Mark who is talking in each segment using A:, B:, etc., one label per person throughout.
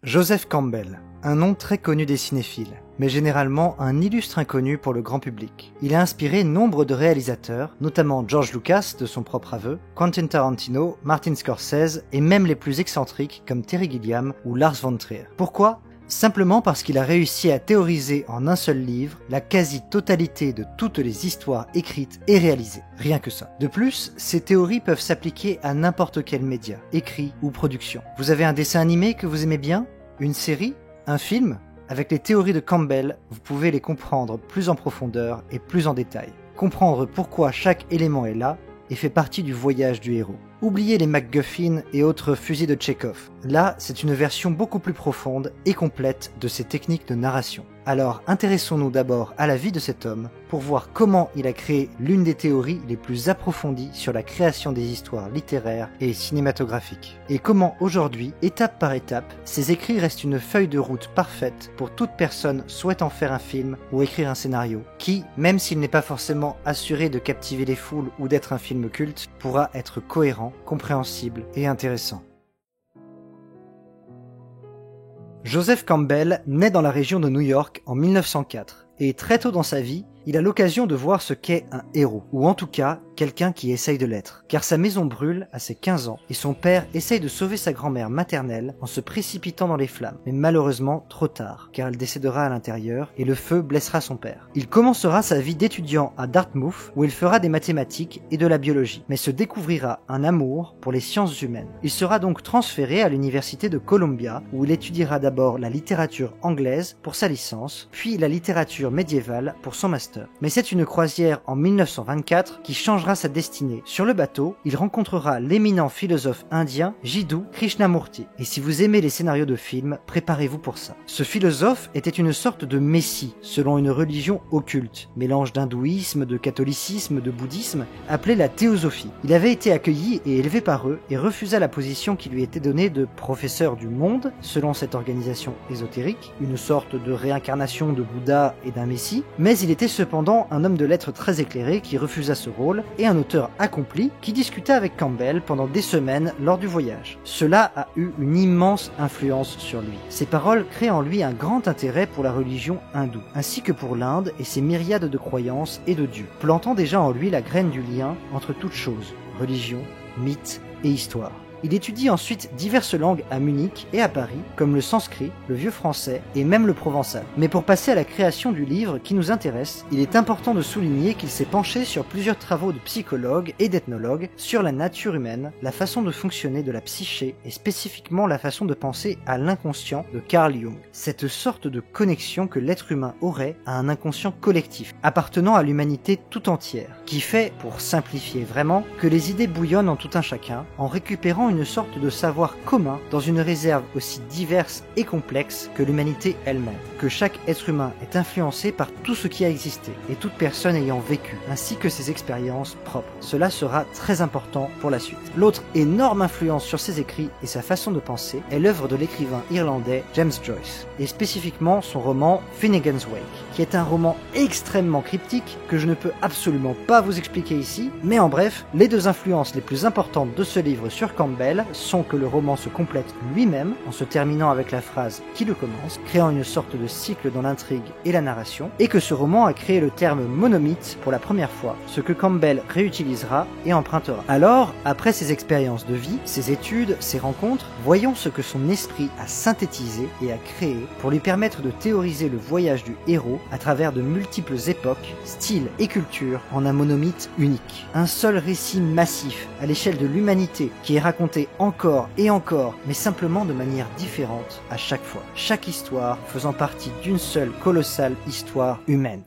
A: Joseph Campbell, un nom très connu des cinéphiles, mais généralement un illustre inconnu pour le grand public. Il a inspiré nombre de réalisateurs, notamment George Lucas de son propre aveu, Quentin Tarantino, Martin Scorsese et même les plus excentriques comme Terry Gilliam ou Lars von Trier. Pourquoi ? Simplement parce qu'il a réussi à théoriser en un seul livre la quasi-totalité de toutes les histoires écrites et réalisées. Rien que ça. De plus, ces théories peuvent s'appliquer à n'importe quel média, écrit ou production. Vous avez un dessin animé que vous aimez bien ? Une série ? Un film ? Avec les théories de Campbell, vous pouvez les comprendre plus en profondeur et plus en détail. Comprendre pourquoi chaque élément est là et fait partie du voyage du héros. Oubliez les MacGuffin et autres fusils de Tchekhov. Là, c'est une version beaucoup plus profonde et complète de ces techniques de narration. Alors, intéressons-nous d'abord à la vie de cet homme pour voir comment il a créé l'une des théories les plus approfondies sur la création des histoires littéraires et cinématographiques. Et comment aujourd'hui, étape par étape, ses écrits restent une feuille de route parfaite pour toute personne souhaitant faire un film ou écrire un scénario qui, même s'il n'est pas forcément assuré de captiver les foules ou d'être un film culte, pourra être cohérent, compréhensible et intéressant. Joseph Campbell naît dans la région de New York en 1904 et très tôt dans sa vie, il a l'occasion de voir ce qu'est un héros, ou en tout cas, quelqu'un qui essaye de l'être. Car sa maison brûle à ses 15 ans et son père essaye de sauver sa grand-mère maternelle en se précipitant dans les flammes. Mais malheureusement, trop tard, car elle décédera à l'intérieur et le feu blessera son père. Il commencera sa vie d'étudiant à Dartmouth où il fera des mathématiques et de la biologie, mais se découvrira un amour pour les sciences humaines. Il sera donc transféré à l'université de Columbia où il étudiera d'abord la littérature anglaise pour sa licence, puis la littérature médiévale pour son master. Mais c'est une croisière en 1924 qui changera sa destinée. Sur le bateau, il rencontrera l'éminent philosophe indien Jiddu Krishnamurti. Et si vous aimez les scénarios de films, préparez-vous pour ça. Ce philosophe était une sorte de messie, selon une religion occulte, mélange d'hindouisme, de catholicisme, de bouddhisme, appelée la théosophie. Il avait été accueilli et élevé par eux et refusa la position qui lui était donnée de professeur du monde, selon cette organisation ésotérique, une sorte de réincarnation de Bouddha et d'un messie, mais il était cependant un homme de lettres très éclairé qui refusa ce rôle et un auteur accompli qui discuta avec Campbell pendant des semaines lors du voyage. Cela a eu une immense influence sur lui. Ses paroles créent en lui un grand intérêt pour la religion hindoue, ainsi que pour l'Inde et ses myriades de croyances et de dieux, plantant déjà en lui la graine du lien entre toutes choses, religion, mythe et histoire. Il étudie ensuite diverses langues à Munich et à Paris, comme le sanskrit, le vieux français et même le provençal. Mais pour passer à la création du livre qui nous intéresse, il est important de souligner qu'il s'est penché sur plusieurs travaux de psychologues et d'ethnologues sur la nature humaine, la façon de fonctionner de la psyché et spécifiquement la façon de penser à l'inconscient de Carl Jung. Cette sorte de connexion que l'être humain aurait à un inconscient collectif, appartenant à l'humanité tout entière, qui fait, pour simplifier vraiment, que les idées bouillonnent en tout un chacun, en récupérant une sorte de savoir commun dans une réserve aussi diverse et complexe que l'humanité elle-même, que chaque être humain est influencé par tout ce qui a existé et toute personne ayant vécu, ainsi que ses expériences propres. Cela sera très important pour la suite. L'autre énorme influence sur ses écrits et sa façon de penser est l'œuvre de l'écrivain irlandais James Joyce, et spécifiquement son roman Finnegan's Wake, qui est un roman extrêmement cryptique que je ne peux absolument pas vous expliquer ici, mais en bref, les deux influences les plus importantes de ce livre sur Campbell sont que le roman se complète lui-même en se terminant avec la phrase qui le commence, créant une sorte de cycle dans l'intrigue et la narration, et que ce roman a créé le terme monomythe pour la première fois, ce que Campbell réutilisera et empruntera. Alors, après ses expériences de vie, ses études, ses rencontres, voyons ce que son esprit a synthétisé et a créé pour lui permettre de théoriser le voyage du héros à travers de multiples époques, styles et cultures en un monomythe unique. Un seul récit massif à l'échelle de l'humanité qui est raconté encore et encore, mais simplement de manière différente à chaque fois. Chaque histoire faisant partie d'une seule colossale histoire humaine.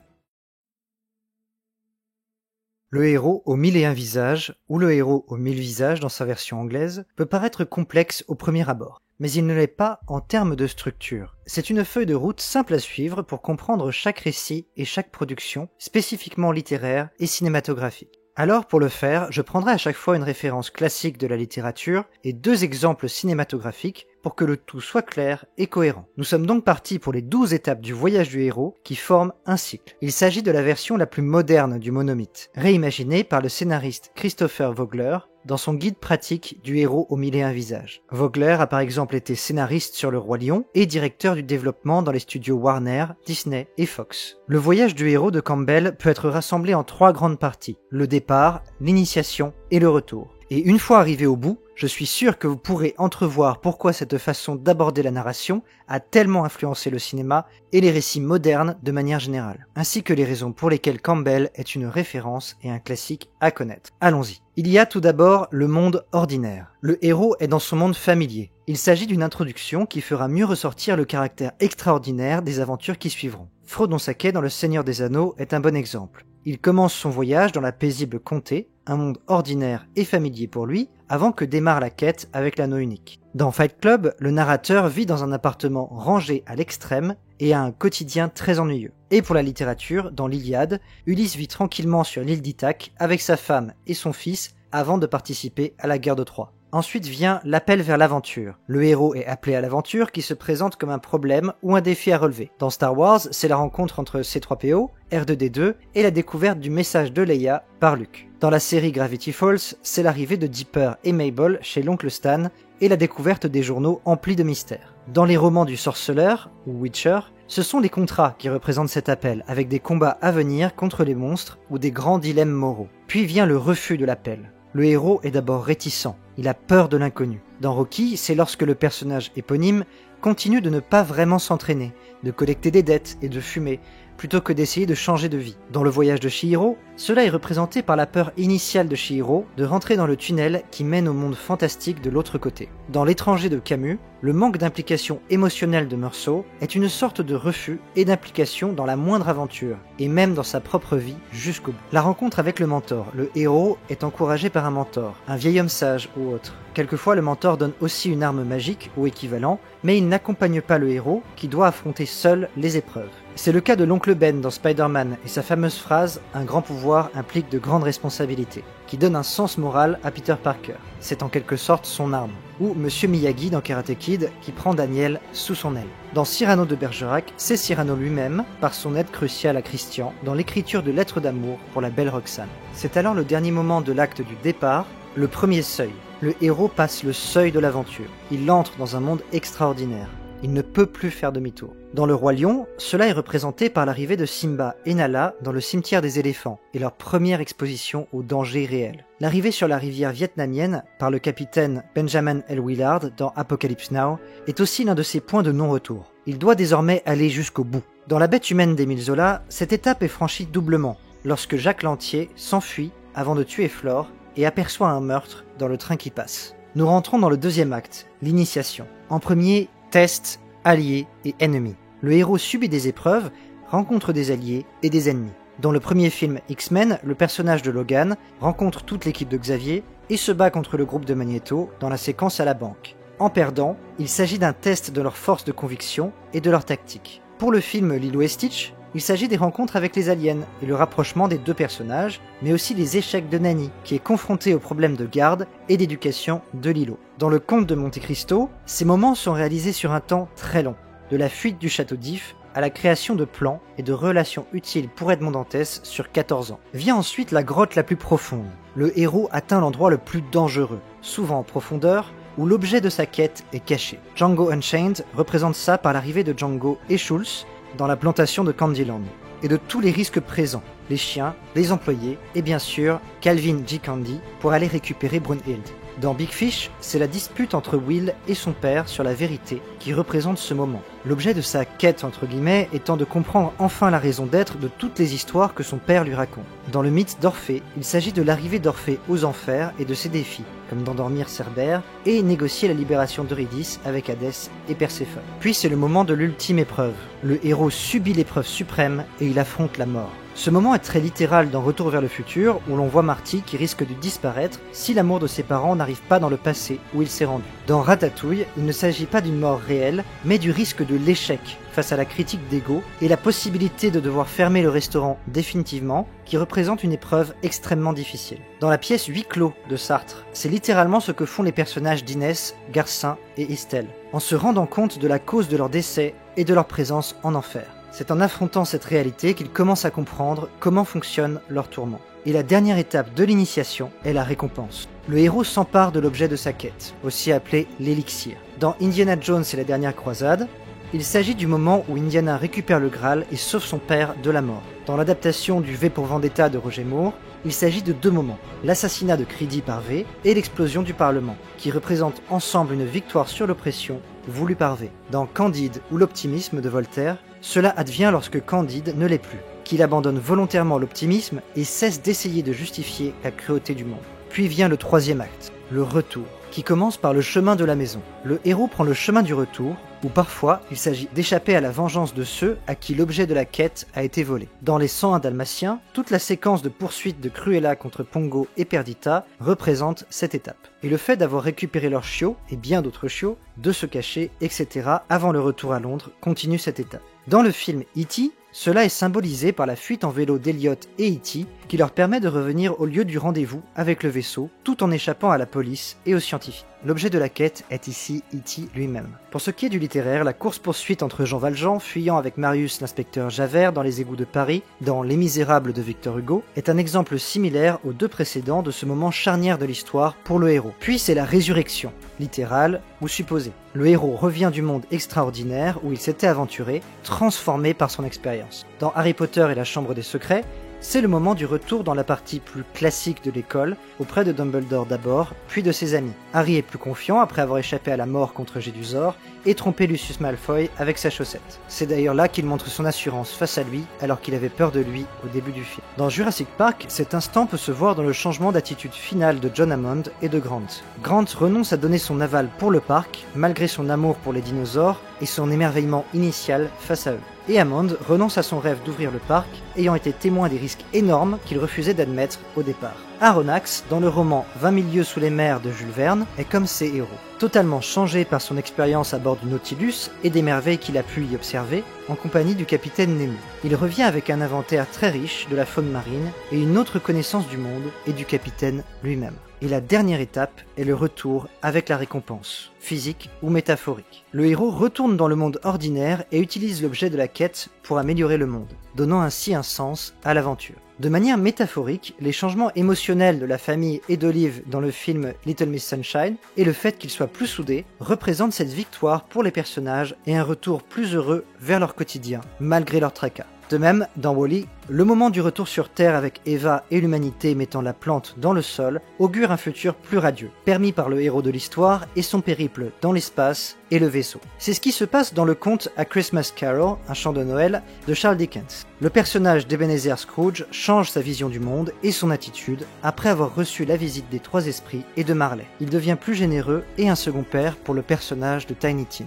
A: Le héros aux 1001 visages, ou le héros aux 1000 visages dans sa version anglaise, peut paraître complexe au premier abord, mais il ne l'est pas en termes de structure. C'est une feuille de route simple à suivre pour comprendre chaque récit et chaque production, spécifiquement littéraire et cinématographique. Alors pour le faire, je prendrai à chaque fois une référence classique de la littérature et deux exemples cinématographiques pour que le tout soit clair et cohérent. Nous sommes donc partis pour les 12 étapes du voyage du héros qui forment un cycle. Il s'agit de la version la plus moderne du monomythe, réimaginée par le scénariste Christopher Vogler dans son guide pratique du héros aux mille et un visages. Vogler a par exemple été scénariste sur Le Roi Lion et directeur du développement dans les studios Warner, Disney et Fox. Le voyage du héros de Campbell peut être rassemblé en 3 grandes parties: le départ, l'initiation et le retour. Et une fois arrivé au bout, je suis sûr que vous pourrez entrevoir pourquoi cette façon d'aborder la narration a tellement influencé le cinéma et les récits modernes de manière générale, ainsi que les raisons pour lesquelles Campbell est une référence et un classique à connaître. Allons-y. Il y a tout d'abord le monde ordinaire. Le héros est dans son monde familier. Il s'agit d'une introduction qui fera mieux ressortir le caractère extraordinaire des aventures qui suivront. Frodon Sake dans Le Seigneur des Anneaux est un bon exemple. Il commence son voyage dans la paisible comté, un monde ordinaire et familier pour lui, avant que démarre la quête avec l'anneau unique. Dans Fight Club, le narrateur vit dans un appartement rangé à l'extrême et a un quotidien très ennuyeux. Et pour la littérature, dans l'Iliade, Ulysse vit tranquillement sur l'île d'Ithaque avec sa femme et son fils avant de participer à la guerre de Troie. Ensuite vient l'appel vers l'aventure. Le héros est appelé à l'aventure qui se présente comme un problème ou un défi à relever. Dans Star Wars, c'est la rencontre entre C-3PO, R2-D2 et la découverte du message de Leia par Luke. Dans la série Gravity Falls, c'est l'arrivée de Dipper et Mabel chez l'oncle Stan et la découverte des journaux emplis de mystères. Dans les romans du sorceleur, ou Witcher, ce sont les contrats qui représentent cet appel, avec des combats à venir contre les monstres ou des grands dilemmes moraux. Puis vient le refus de l'appel. Le héros est d'abord réticent, il a peur de l'inconnu. Dans Rocky, c'est lorsque le personnage éponyme continue de ne pas vraiment s'entraîner, de collecter des dettes et de fumer, plutôt que d'essayer de changer de vie. Dans Le Voyage de Chihiro, cela est représenté par la peur initiale de Chihiro de rentrer dans le tunnel qui mène au monde fantastique de l'autre côté. Dans L'étranger de Camus, le manque d'implication émotionnelle de Meursault est une sorte de refus et d'implication dans la moindre aventure, et même dans sa propre vie jusqu'au bout. La rencontre avec le mentor. Le héros est encouragé par un mentor, un vieil homme sage ou autre. Quelquefois, le mentor donne aussi une arme magique ou équivalent, mais il n'accompagne pas le héros qui doit affronter seul les épreuves. C'est le cas de l'oncle Ben dans Spider-Man et sa fameuse phrase « Un grand pouvoir implique de grandes responsabilités », qui donne un sens moral à Peter Parker. C'est en quelque sorte son arme. Ou Monsieur Miyagi dans Karate Kid qui prend Daniel sous son aile. Dans Cyrano de Bergerac, c'est Cyrano lui-même, par son aide cruciale à Christian, dans l'écriture de lettres d'amour pour la belle Roxane. C'est alors le dernier moment de l'acte du départ, le premier seuil. Le héros passe le seuil de l'aventure. Il entre dans un monde extraordinaire. Il ne peut plus faire demi-tour. Dans Le Roi Lion, cela est représenté par l'arrivée de Simba et Nala dans le cimetière des éléphants et leur première exposition au danger réel. L'arrivée sur la rivière vietnamienne par le capitaine Benjamin L. Willard dans Apocalypse Now est aussi l'un de ses points de non-retour. Il doit désormais aller jusqu'au bout. Dans La Bête humaine d'Émile Zola, cette étape est franchie doublement, lorsque Jacques Lantier s'enfuit avant de tuer Flore et aperçoit un meurtre dans le train qui passe. Nous rentrons dans le deuxième acte, l'initiation. En premier, test, alliés et ennemis. Le héros subit des épreuves, rencontre des alliés et des ennemis. Dans le premier film X-Men, le personnage de Logan rencontre toute l'équipe de Xavier et se bat contre le groupe de Magneto dans la séquence à la banque. En perdant, il s'agit d'un test de leur force de conviction et de leur tactique. Pour le film Lilo et Stitch, il s'agit des rencontres avec les aliens et le rapprochement des deux personnages, mais aussi les échecs de Nani, qui est confrontée aux problèmes de garde et d'éducation de Lilo. Dans le Comte de Monte Cristo, ces moments sont réalisés sur un temps très long, de la fuite du château d'If à la création de plans et de relations utiles pour Edmond Dantès sur 14 ans. Vient ensuite la grotte la plus profonde. Le héros atteint l'endroit le plus dangereux, souvent en profondeur, où l'objet de sa quête est caché. Django Unchained représente ça par l'arrivée de Django et Schultz dans la plantation de Candyland, et de tous les risques présents, les chiens, les employés, et bien sûr, Calvin J. Candy pour aller récupérer Brunhild. Dans Big Fish, c'est la dispute entre Will et son père sur la vérité qui représente ce moment. L'objet de sa quête entre guillemets étant de comprendre enfin la raison d'être de toutes les histoires que son père lui raconte. Dans le mythe d'Orphée, il s'agit de l'arrivée d'Orphée aux enfers et de ses défis, comme d'endormir Cerbère et négocier la libération d'Eurydice avec Hadès et Perséphone. Puis c'est le moment de l'ultime épreuve. Le héros subit l'épreuve suprême et il affronte la mort. Ce moment est très littéral dans Retour vers le futur, où l'on voit Marty qui risque de disparaître si l'amour de ses parents n'arrive pas dans le passé où il s'est rendu. Dans Ratatouille, il ne s'agit pas d'une mort réelle, mais du risque de l'échec face à la critique d'ego et la possibilité de devoir fermer le restaurant définitivement, qui représente une épreuve extrêmement difficile. Dans la pièce Huis clos de Sartre, c'est littéralement ce que font les personnages d'Inès, Garcin et Estelle, en se rendant compte de la cause de leur décès et de leur présence en enfer. C'est en affrontant cette réalité qu'ils commencent à comprendre comment fonctionne leur tourment. Et la dernière étape de l'initiation est la récompense. Le héros s'empare de l'objet de sa quête, aussi appelé l'élixir. Dans Indiana Jones et la dernière croisade, il s'agit du moment où Indiana récupère le Graal et sauve son père de la mort. Dans l'adaptation du V pour Vendetta de Roger Moore, il s'agit de deux moments, l'assassinat de Creedy par V et l'explosion du Parlement, qui représentent ensemble une victoire sur l'oppression voulue par V. Dans Candide ou l'optimisme de Voltaire, cela advient lorsque Candide ne l'est plus, qu'il abandonne volontairement l'optimisme et cesse d'essayer de justifier la cruauté du monde. Puis vient le troisième acte, le retour, qui commence par le chemin de la maison. Le héros prend le chemin du retour, où parfois il s'agit d'échapper à la vengeance de ceux à qui l'objet de la quête a été volé. Dans Les 101 Dalmatiens, toute la séquence de poursuite de Cruella contre Pongo et Perdita représente cette étape. Et le fait d'avoir récupéré leurs chiots, et bien d'autres chiots, de se cacher, etc. avant le retour à Londres continue cette étape. Dans le film E.T., cela est symbolisé par la fuite en vélo d'Elliot et E.T. qui leur permet de revenir au lieu du rendez-vous avec le vaisseau, tout en échappant à la police et aux scientifiques. L'objet de la quête est ici E.T. lui-même. Pour ce qui est du littéraire, la course-poursuite entre Jean Valjean, fuyant avec Marius l'inspecteur Javert dans les égouts de Paris, dans Les Misérables de Victor Hugo, est un exemple similaire aux deux précédents de ce moment charnière de l'histoire pour le héros. Puis c'est la résurrection, littérale ou supposée. Le héros revient du monde extraordinaire où il s'était aventuré, transformé par son expérience. Dans Harry Potter et la Chambre des Secrets, c'est le moment du retour dans la partie plus classique de l'école, auprès de Dumbledore d'abord, puis de ses amis. Harry est plus confiant après avoir échappé à la mort contre Gédusor et trompé Lucius Malfoy avec sa chaussette. C'est d'ailleurs là qu'il montre son assurance face à lui, alors qu'il avait peur de lui au début du film. Dans Jurassic Park, cet instant peut se voir dans le changement d'attitude finale de John Hammond et de Grant. Grant renonce à donner son aval pour le parc, malgré son amour pour les dinosaures et son émerveillement initial face à eux. Et Hammond renonce à son rêve d'ouvrir le parc, ayant été témoin des risques énormes qu'il refusait d'admettre au départ. Aronnax, dans le roman 20 000 lieues sous les mers de Jules Verne, est comme ses héros. Totalement changé par son expérience à bord du Nautilus et des merveilles qu'il a pu y observer, en compagnie du capitaine Nemo. Il revient avec un inventaire très riche de la faune marine et une autre connaissance du monde et du capitaine lui-même. Et la dernière étape est le retour avec la récompense, physique ou métaphorique. Le héros retourne dans le monde ordinaire et utilise l'objet de la quête pour améliorer le monde, donnant ainsi un sens à l'aventure. De manière métaphorique, les changements émotionnels de la famille et d'Olive dans le film Little Miss Sunshine et le fait qu'ils soient plus soudés représentent cette victoire pour les personnages et un retour plus heureux vers leur quotidien, malgré leur tracas. De même, dans Wall-E, le moment du retour sur Terre avec Eva et l'humanité mettant la plante dans le sol augure un futur plus radieux, permis par le héros de l'histoire et son périple dans l'espace et le vaisseau. C'est ce qui se passe dans le conte A Christmas Carol, un chant de Noël, de Charles Dickens. Le personnage d'Ebenezer Scrooge change sa vision du monde et son attitude après avoir reçu la visite des Trois Esprits et de Marley. Il devient plus généreux et un second père pour le personnage de Tiny Tim.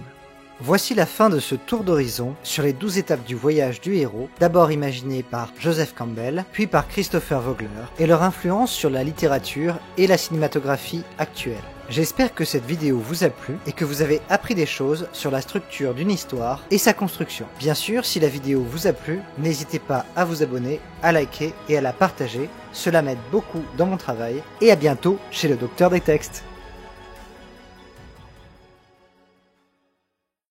A: Voici la fin de ce tour d'horizon sur les 12 étapes du voyage du héros, d'abord imaginé par Joseph Campbell, puis par Christopher Vogler, et leur influence sur la littérature et la cinématographie actuelle. J'espère que cette vidéo vous a plu et que vous avez appris des choses sur la structure d'une histoire et sa construction. Bien sûr, si la vidéo vous a plu, n'hésitez pas à vous abonner, à liker et à la partager, cela m'aide beaucoup dans mon travail, et à bientôt chez le Docteur des Textes.